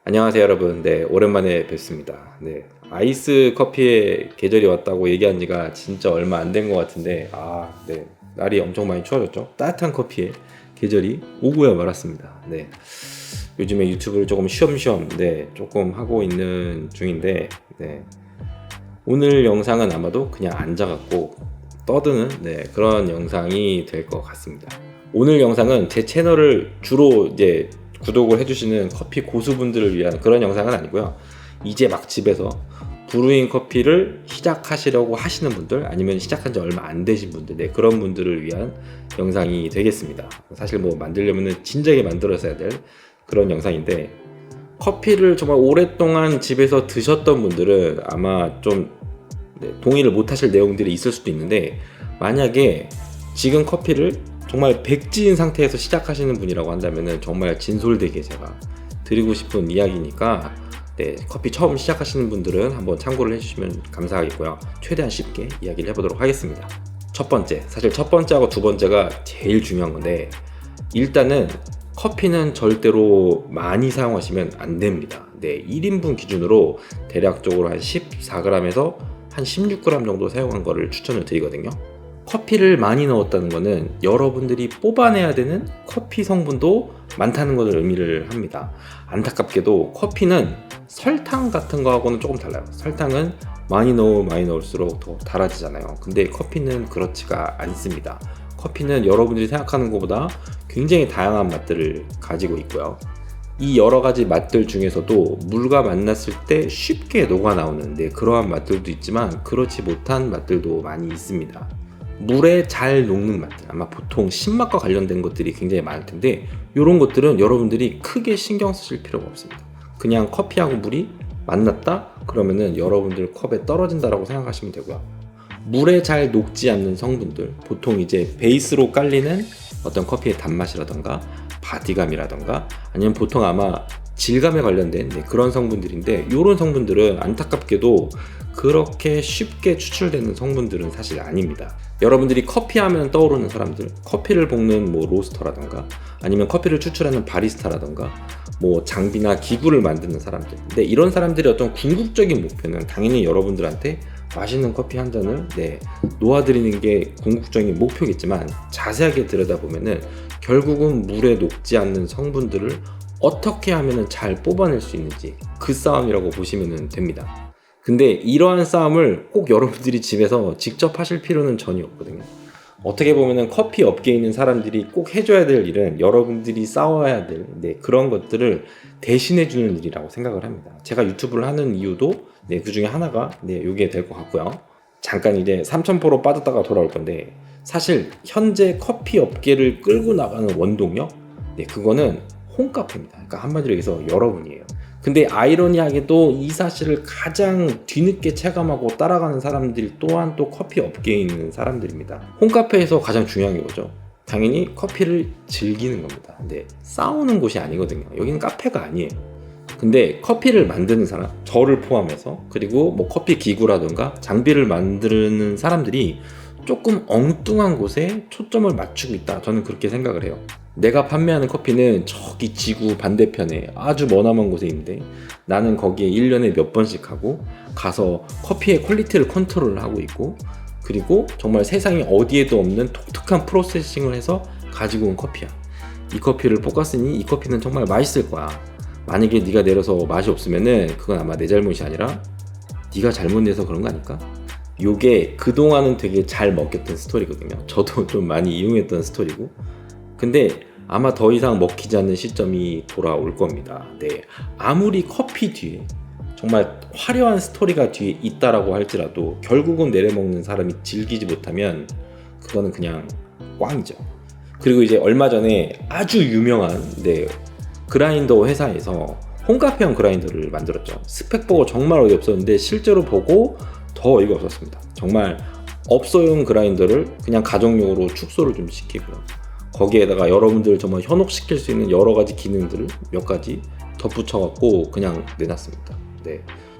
안녕하세요 여러분. 네, 오랜만에 뵙습니다. 네, 아이스 커피의 계절이 왔다고 얘기한 지가 진짜 얼마 안 된 것 같은데, 네, 날이 엄청 많이 추워졌죠. 따뜻한 커피의 계절이 오고야 말았습니다. 네, 요즘에 유튜브를 조금 쉬엄쉬엄 조금 하고 있는 중인데, 오늘 영상은 아마도 그냥 앉아갖고 떠드는 그런 영상이 될 것 같습니다. 오늘 영상은 제 채널을 주로 이제 구독을 해주시는 커피 고수분들을 위한 그런 영상은 아니고요. 이제 막 집에서 브루잉 커피를 시작하시려고 하시는 분들, 아니면 시작한 지 얼마 안 되신 분들, 그런 분들을 위한 영상이 되겠습니다. 사실 뭐 만들려면 진작에 만들었어야 될 그런 영상인데, 커피를 정말 오랫동안 집에서 드셨던 분들은 아마 좀 동의를 못 하실 내용들이 있을 수도 있는데, 만약에 지금 커피를 정말 백지인 상태에서 시작하시는 분이라고 한다면 정말 진솔되게 제가 드리고 싶은 이야기니까, 커피 처음 시작하시는 분들은 한번 참고를 해주시면 감사하겠고요. 최대한 쉽게 이야기를 해보도록 하겠습니다. 첫 번째, 사실 첫 번째하고 두 번째가 제일 중요한 건데, 일단은 커피는 절대로 많이 사용하시면 안 됩니다. 1인분 기준으로 대략적으로 한 14g에서 한 16g 정도 사용한 거를 추천을 드리거든요. 커피를 많이 넣었다는 거는 여러분들이 뽑아내야 되는 커피 성분도 많다는 것을 의미를 합니다. 안타깝게도 커피는 설탕 같은 거하고는 조금 달라요. 설탕은 많이 넣을수록 더 달아지잖아요. 근데 커피는 그렇지가 않습니다. 커피는 여러분들이 생각하는 것보다 굉장히 다양한 맛들을 가지고 있고요. 이 여러 가지 맛들 중에서도 물과 만났을 때 쉽게 녹아 나오는 그러한 맛들도 있지만, 그렇지 못한 맛들도 많이 있습니다. 물에 잘 녹는 맛들, 아마 보통 신맛과 관련된 것들이 굉장히 많을 텐데, 이런 것들은 여러분들이 크게 신경 쓰실 필요가 없습니다. 그냥 커피하고 물이 만났다 그러면은 여러분들 컵에 떨어진다라고 생각하시면 되고요. 물에 잘 녹지 않는 성분들, 보통 이제 베이스로 깔리는 어떤 커피의 단맛이라던가 바디감이라던가, 아니면 보통 아마 질감에 관련된 그런 성분들인데, 이런 성분들은 안타깝게도 그렇게 쉽게 추출되는 성분들은 사실 아닙니다. 여러분들이 커피 하면 떠오르는 사람들, 커피를 볶는 뭐 로스터라던가, 아니면 커피를 추출하는 바리스타라던가, 뭐 장비나 기구를 만드는 사람들, 근데 이런 사람들의 어떤 궁극적인 목표는 당연히 여러분들한테 맛있는 커피 한 잔을 놓아드리는 게 궁극적인 목표겠지만, 자세하게 들여다보면은 결국은 물에 녹지 않는 성분들을 어떻게 하면 잘 뽑아낼 수 있는지, 그 싸움이라고 보시면 됩니다. 근데 이러한 싸움을 꼭 여러분들이 집에서 직접 하실 필요는 전혀 없거든요. 어떻게 보면 커피 업계에 있는 사람들이 꼭 해줘야 될 일은 여러분들이 싸워야 될 그런 것들을 대신해 주는 일이라고 생각을 합니다. 제가 유튜브를 하는 이유도 그 중에 하나가 이게 될 것 같고요. 잠깐 이제 삼천포로 빠졌다가 돌아올 건데, 사실 현재 커피 업계를 끌고 나가는 원동력, 그거는 홈카페입니다. 그러니까 한마디로 얘기해서 여러분이에요. 근데 아이러니하게도 이 사실을 가장 뒤늦게 체감하고 따라가는 사람들이 또한 또 커피 업계에 있는 사람들입니다. 홈카페에서 가장 중요한 게 뭐죠? 당연히 커피를 즐기는 겁니다. 근데 싸우는 곳이 아니거든요. 여기는 카페가 아니에요. 근데 커피를 만드는 사람, 저를 포함해서, 그리고 뭐 커피 기구라든가 장비를 만드는 사람들이 조금 엉뚱한 곳에 초점을 맞추고 있다, 저는 그렇게 생각을 해요. 내가 판매하는 커피는 저기 지구 반대편에 아주 머나먼 곳에 있는데, 나는 거기에 1년에 몇 번씩 하고 가서 커피의 퀄리티를 컨트롤을 하고 있고, 그리고 정말 세상에 어디에도 없는 독특한 프로세싱을 해서 가지고 온 커피야. 이 커피를 볶았으니 이 커피는 정말 맛있을 거야. 만약에 네가 내려서 맛이 없으면은 그건 아마 내 잘못이 아니라 네가 잘못 내서 그런 거 아닐까? 요게 그동안은 되게 잘 먹혔던 스토리거든요. 저도 좀 많이 이용했던 스토리고, 근데 아마 더 이상 먹히지 않는 시점이 돌아올 겁니다. 아무리 커피 뒤에 정말 화려한 스토리가 뒤에 있다라고 할지라도 결국은 내려먹는 사람이 즐기지 못하면 그거는 그냥 꽝이죠. 그리고 이제 얼마 전에 아주 유명한 그라인더 회사에서 홈카페형 그라인더를 만들었죠. 스펙 보고 정말 어이없었는데 실제로 보고 더 어이가 없었습니다. 정말 업소용 그라인더를 그냥 가정용으로 축소를 좀 시키고요. 거기에다가 여러분들 정말 현혹시킬 수 있는 여러 가지 기능들을 몇 가지 덧붙여갖고 그냥 내놨습니다.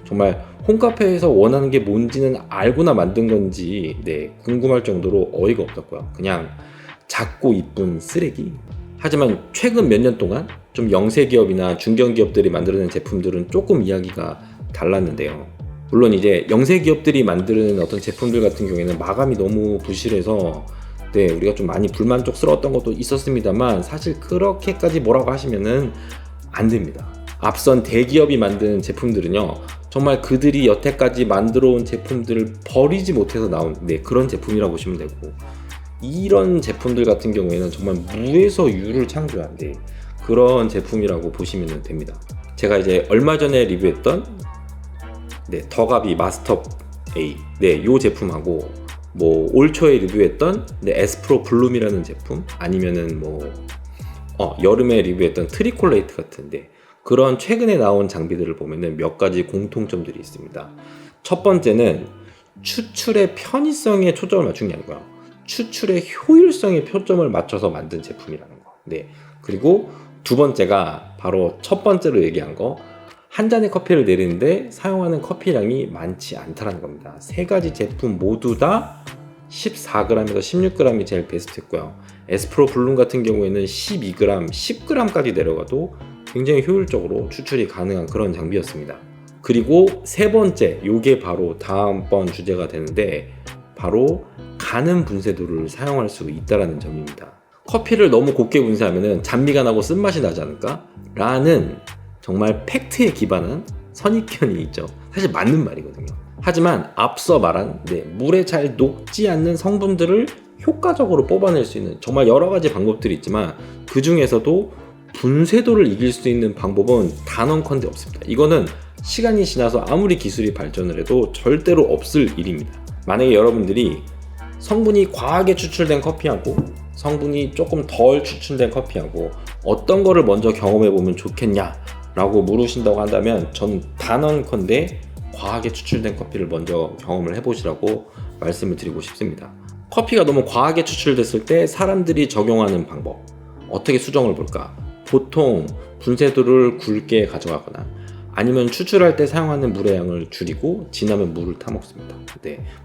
정말 홈카페에서 원하는 게 뭔지는 알고나 만든 건지 궁금할 정도로 어이가 없었고요. 그냥 작고 이쁜 쓰레기, 하지만 최근 몇 년 동안 좀 영세 기업이나 중견 기업들이 만들어낸 제품들은 조금 이야기가 달랐는데요. 물론 이제 영세 기업들이 만드는 어떤 제품들 같은 경우에는 마감이 너무 부실해서 우리가 좀 많이 불만족스러웠던 것도 있었습니다만, 사실 그렇게까지 뭐라고 하시면은 안 됩니다. 앞선 대기업이 만든 제품들은요, 정말 그들이 여태까지 만들어 온 제품들을 버리지 못해서 나온 그런 제품이라고 보시면 되고, 이런 제품들 같은 경우에는 정말 무에서 유를 창조한 그런 제품이라고 보시면 됩니다. 제가 이제 얼마 전에 리뷰했던 더가비 마스터 A 요 제품하고, 뭐 올 초에 리뷰했던 에스프로 블룸이라는 제품, 아니면은 뭐 여름에 리뷰했던 트리콜레이트 같은데, 그런 최근에 나온 장비들을 보면은 몇 가지 공통점들이 있습니다. 첫 번째는 추출의 편의성에 초점을 맞춘 게 아니고요, 추출의 효율성에 초점을 맞춰서 만든 제품이라는 거. 그리고 두 번째가 바로 첫 번째로 얘기한 거, 한 잔의 커피를 내리는데 사용하는 커피량이 많지 않다는 겁니다. 세 가지 제품 모두 다 14g에서 16g이 제일 베스트였고요. 에스프로 블룸 같은 경우에는 12g, 10g까지 내려가도 굉장히 효율적으로 추출이 가능한 그런 장비였습니다. 그리고 세 번째, 요게 바로 다음번 주제가 되는데, 바로 가는 분쇄도를 사용할 수 있다는 점입니다. 커피를 너무 곱게 분쇄하면 잔미가 나고 쓴맛이 나지 않을까? 라는 정말 팩트에 기반한 선입견이 있죠. 사실 맞는 말이거든요. 하지만 앞서 말한 물에 잘 녹지 않는 성분들을 효과적으로 뽑아낼 수 있는 정말 여러 가지 방법들이 있지만, 그 중에서도 분쇄도를 이길 수 있는 방법은 단언컨대 없습니다. 이거는 시간이 지나서 아무리 기술이 발전을 해도 절대로 없을 일입니다. 만약에 여러분들이 성분이 과하게 추출된 커피하고 성분이 조금 덜 추출된 커피하고 어떤 거를 먼저 경험해 보면 좋겠냐 라고 물으신다고 한다면, 저는 단언컨대 과하게 추출된 커피를 먼저 경험을 해보시라고 말씀을 드리고 싶습니다. 커피가 너무 과하게 추출됐을 때 사람들이 적용하는 방법, 어떻게 수정을 볼까? 보통 분쇄도를 굵게 가져가거나, 아니면 추출할 때 사용하는 물의 양을 줄이고 진하면 물을 타먹습니다.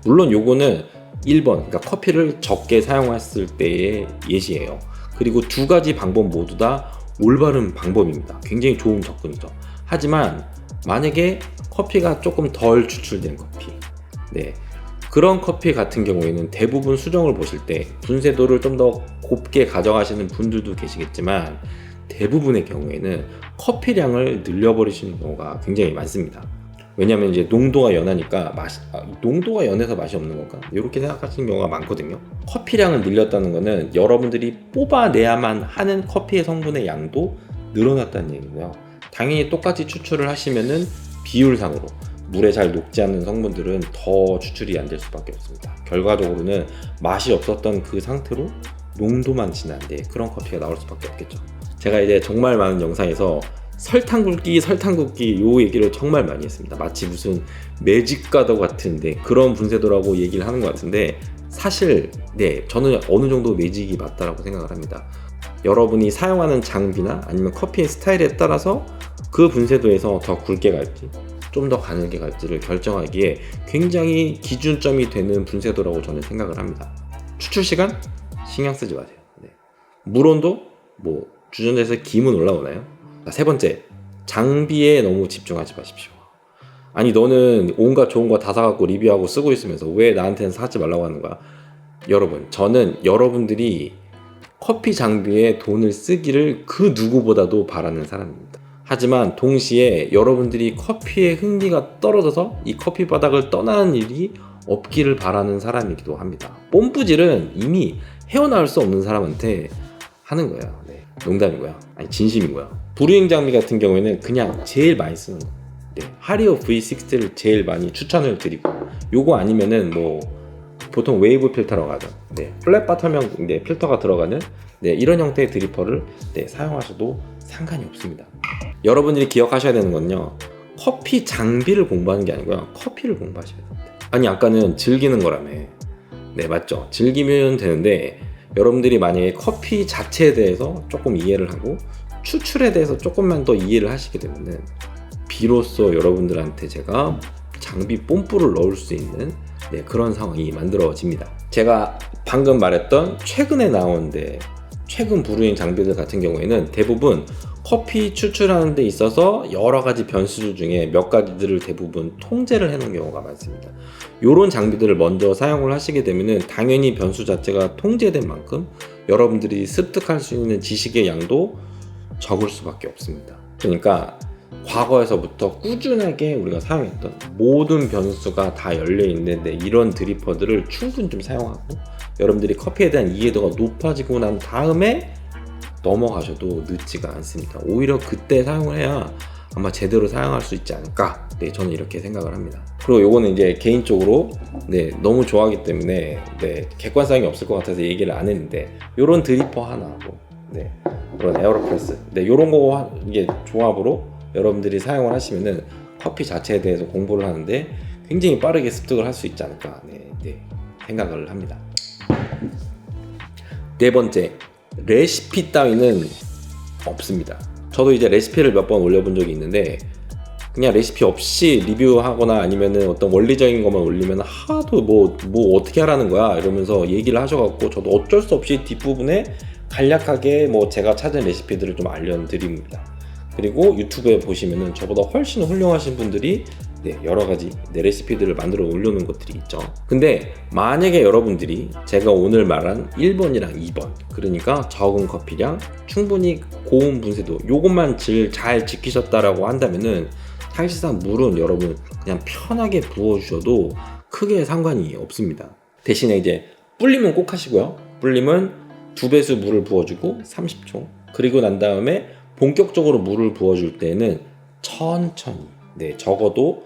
물론 요거는 1번, 그러니까 커피를 적게 사용했을 때의 예시예요. 그리고 두 가지 방법 모두 다 올바른 방법입니다. 굉장히 좋은 접근이죠. 하지만 만약에 커피가 조금 덜 추출된 커피, 그런 커피 같은 경우에는 대부분 수정을 보실 때 분쇄도를 좀 더 곱게 가져가시는 분들도 계시겠지만, 대부분의 경우에는 커피량을 늘려버리시는 경우가 굉장히 많습니다. 왜냐하면 이제 농도가 연하니까 농도가 연해서 맛이 없는 건가? 이렇게 생각하시는 경우가 많거든요. 커피량을 늘렸다는 것은 여러분들이 뽑아내야만 하는 커피의 성분의 양도 늘어났다는 얘기고요. 당연히 똑같이 추출을 하시면은 비율상으로 물에 잘 녹지 않는 성분들은 더 추출이 안 될 수밖에 없습니다. 결과적으로는 맛이 없었던 그 상태로 농도만 진한데 그런 커피가 나올 수밖에 없겠죠. 제가 이제 정말 많은 영상에서 설탕 굵기 요 얘기를 정말 많이 했습니다. 마치 무슨 매직가드 같은데 그런 분쇄도라고 얘기를 하는 것 같은데, 사실 저는 어느 정도 매직이 맞다라고 생각을 합니다. 여러분이 사용하는 장비나 아니면 커피의 스타일에 따라서 그 분쇄도에서 더 굵게 갈지 좀 더 가늘게 갈지를 결정하기에 굉장히 기준점이 되는 분쇄도라고 저는 생각을 합니다. 추출 시간 신경 쓰지 마세요. 물 온도 주전자에서 기문 올라오나요? 세 번째, 장비에 너무 집중하지 마십시오. 아니 너는 온갖 좋은 거 다 사갖고 리뷰하고 쓰고 있으면서 왜 나한테는 사지 말라고 하는 거야? 여러분, 저는 여러분들이 커피 장비에 돈을 쓰기를 그 누구보다도 바라는 사람입니다. 하지만 동시에 여러분들이 커피의 흥미가 떨어져서 이 커피 바닥을 떠나는 일이 없기를 바라는 사람이기도 합니다. 뽐뿌질은 이미 헤어나올 수 없는 사람한테 하는 거예요. 농담이고요. 아니 진심이고요. 브루잉 장비 같은 경우에는 그냥 제일 많이 쓰는 거. 하리오 V60를 제일 많이 추천을 드리고, 요거 아니면은 보통 웨이브 필터라고 하죠. 플랫 바텀형 필터가 들어가는 이런 형태의 드리퍼를 사용하셔도 상관이 없습니다. 여러분들이 기억하셔야 되는 건요, 커피 장비를 공부하는 게 아니고요, 커피를 공부하셔야 됩니다. 아니 아까는 즐기는 거라며. 맞죠? 즐기면 되는데, 여러분들이 만약에 커피 자체에 대해서 조금 이해를 하고 추출에 대해서 조금만 더 이해를 하시게 되면은 비로소 여러분들한테 제가 장비 뽐뿌를 넣을 수 있는 그런 상황이 만들어집니다. 제가 방금 말했던 최근에 나온 최근 브루잉 장비들 같은 경우에는 대부분 커피 추출하는 데 있어서 여러 가지 변수들 중에 몇 가지들을 대부분 통제를 해놓은 경우가 많습니다. 이런 장비들을 먼저 사용을 하시게 되면은 당연히 변수 자체가 통제된 만큼 여러분들이 습득할 수 있는 지식의 양도 적을 수밖에 없습니다. 그러니까 과거에서부터 꾸준하게 우리가 사용했던 모든 변수가 다 열려 있는데 이런 드리퍼들을 충분히 좀 사용하고 여러분들이 커피에 대한 이해도가 높아지고 난 다음에 넘어가셔도 늦지가 않습니다. 오히려 그때 사용을 해야 아마 제대로 사용할 수 있지 않을까, 네, 저는 이렇게 생각을 합니다. 그리고 요거는 이제 개인적으로 너무 좋아하기 때문에 객관성이 없을 것 같아서 얘기를 안 했는데, 요런 드리퍼 하나하고 그런 에어로프레스 요런 거 이게 조합으로 여러분들이 사용을 하시면은 커피 자체에 대해서 공부를 하는데 굉장히 빠르게 습득을 할 수 있지 않을까 생각을 합니다. 네 번째, 레시피 따위는 없습니다. 저도 이제 레시피를 몇 번 올려본 적이 있는데 그냥 레시피 없이 리뷰하거나 아니면은 어떤 원리적인 것만 올리면 하도 뭐 어떻게 하라는 거야 이러면서 얘기를 하셔갖고 저도 어쩔 수 없이 뒷부분에 간략하게 제가 찾은 레시피들을 좀 알려드립니다. 그리고 유튜브에 보시면은 저보다 훨씬 훌륭하신 분들이 여러 가지 레시피들을 만들어 올려놓은 것들이 있죠. 근데 만약에 여러분들이 제가 오늘 말한 1번이랑 2번, 그러니까 적은 커피량, 충분히 고온 분쇄도 요것만 잘 지키셨다라고 한다면은 사실상 물은 여러분 그냥 편하게 부어주셔도 크게 상관이 없습니다. 대신에 이제 불림은 꼭 하시고요. 불림은 2배수 물을 부어주고 30초, 그리고 난 다음에 본격적으로 물을 부어줄 때는 천천히, 적어도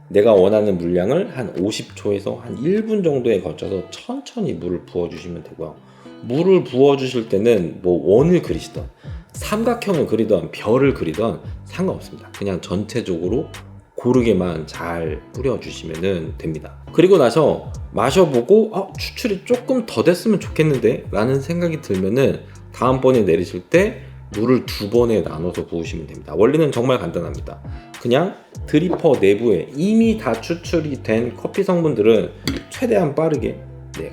내가 원하는 물량을 한 50초에서 한 1분 정도에 걸쳐서 천천히 물을 부어주시면 되고요. 물을 부어주실 때는 원을 그리시던 삼각형을 그리던 별을 그리던 상관없습니다. 그냥 전체적으로 고르게만 잘 뿌려주시면 됩니다. 그리고 나서 마셔보고 추출이 조금 더 됐으면 좋겠는데 라는 생각이 들면은 다음번에 내리실 때 물을 2번에 나눠서 부으시면 됩니다. 원리는 정말 간단합니다. 그냥 드리퍼 내부에 이미 다 추출이 된 커피 성분들은 최대한 빠르게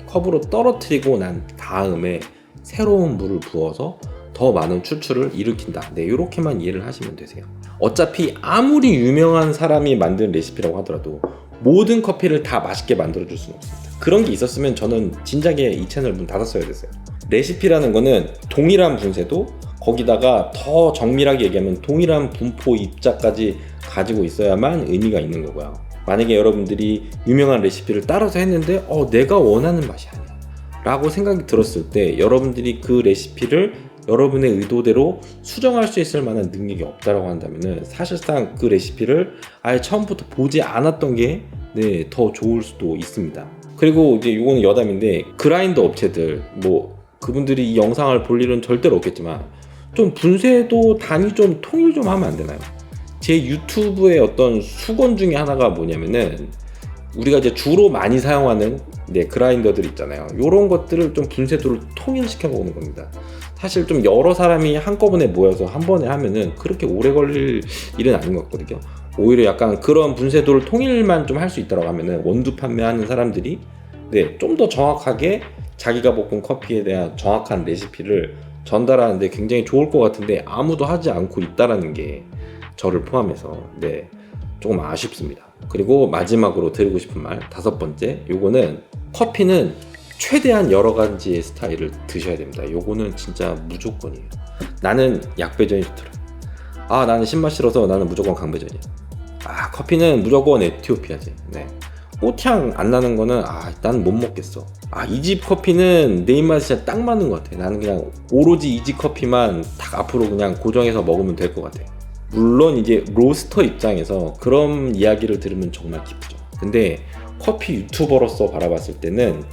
컵으로 떨어뜨리고 난 다음에 새로운 물을 부어서 더 많은 추출을 일으킨다. 이렇게만 이해를 하시면 되세요. 어차피 아무리 유명한 사람이 만든 레시피라고 하더라도 모든 커피를 다 맛있게 만들어줄 수는 없습니다. 그런 게 있었으면 저는 진작에 이 채널 문 닫았어야 됐어요. 레시피라는 거는 동일한 분쇄도, 거기다가 더 정밀하게 얘기하면 동일한 분포 입자까지 가지고 있어야만 의미가 있는 거고요. 만약에 여러분들이 유명한 레시피를 따라서 했는데 내가 원하는 맛이 아니야 라고 생각이 들었을 때 여러분들이 그 레시피를 여러분의 의도대로 수정할 수 있을 만한 능력이 없다라고 한다면은 사실상 그 레시피를 아예 처음부터 보지 않았던 게 더 좋을 수도 있습니다. 그리고 이제 이거는 여담인데 그라인더 업체들 그분들이 이 영상을 볼 일은 절대로 없겠지만 좀 분쇄도 단위 좀 통일 좀 하면 안 되나요? 제 유튜브의 어떤 수건 중에 하나가 뭐냐면은 우리가 이제 주로 많이 사용하는 그라인더들 있잖아요. 이런 것들을 좀 분쇄도를 통일시켜 먹는 겁니다. 사실 좀 여러 사람이 한꺼번에 모여서 한 번에 하면은 그렇게 오래 걸릴 일은 아닌 것 같거든요. 오히려 약간 그런 분쇄도를 통일만 좀 할 수 있다고 하면은 원두 판매하는 사람들이 좀 더 정확하게 자기가 볶은 커피에 대한 정확한 레시피를 전달하는데 굉장히 좋을 것 같은데 아무도 하지 않고 있다라는 게 저를 포함해서 조금 아쉽습니다. 그리고 마지막으로 드리고 싶은 말, 5번째, 요거는 커피는 최대한 여러 가지의 스타일을 드셔야 됩니다. 요거는 진짜 무조건이에요. 나는 약배전이 좋더라. 나는 신맛 싫어서 나는 무조건 강배전이야. 커피는 무조건 에티오피아지. 꽃향 안 나는 거는 난 못 먹겠어. 이 집 커피는 내 입맛에 진짜 딱 맞는 것 같아. 나는 그냥 오로지 이 집 커피만 딱 앞으로 그냥 고정해서 먹으면 될 것 같아. 물론 이제 로스터 입장에서 그런 이야기를 들으면 정말 기쁘죠. 근데 커피 유튜버로서 바라봤을 때는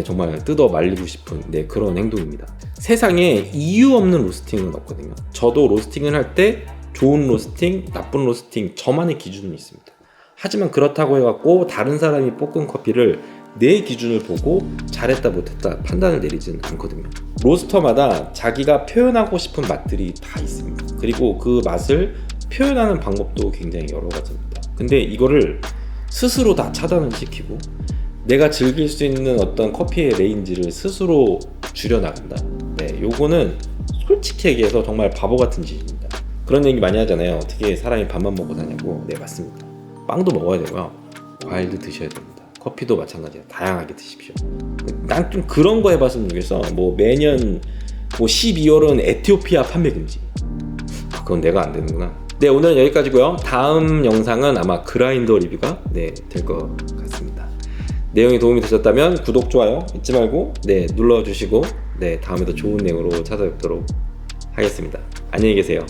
정말 뜯어 말리고 싶은 그런 행동입니다. 세상에 이유 없는 로스팅은 없거든요. 저도 로스팅을 할 때 좋은 로스팅, 나쁜 로스팅 저만의 기준은 있습니다. 하지만 그렇다고 해갖고 다른 사람이 볶은 커피를 내 기준을 보고 잘했다 못했다 판단을 내리지는 않거든요. 로스터마다 자기가 표현하고 싶은 맛들이 다 있습니다. 그리고 그 맛을 표현하는 방법도 굉장히 여러 가지입니다. 근데 이거를 스스로 다 차단을 시키고 내가 즐길 수 있는 어떤 커피의 레인지를 스스로 줄여나간다? 네, 요거는 솔직히 얘기해서 정말 바보 같은 짓입니다. 그런 얘기 많이 하잖아요. 어떻게 사람이 밥만 먹고 사냐고. 네, 맞습니다. 빵도 먹어야 되고요. 과일도 드셔야 됩니다. 커피도 마찬가지예요. 다양하게 드십시오. 난 좀 그런 거 해봤으면 좋겠어. 뭐 매년 뭐 12월은 에티오피아 판매 금지. 그건 내가 안 되는구나. 네, 오늘은 여기까지고요. 다음 영상은 아마 그라인더 리뷰가 될 것 같습니다. 내용이 도움이 되셨다면 구독, 좋아요 잊지 말고 눌러주시고 다음에도 좋은 내용으로 찾아뵙도록 하겠습니다. 안녕히 계세요.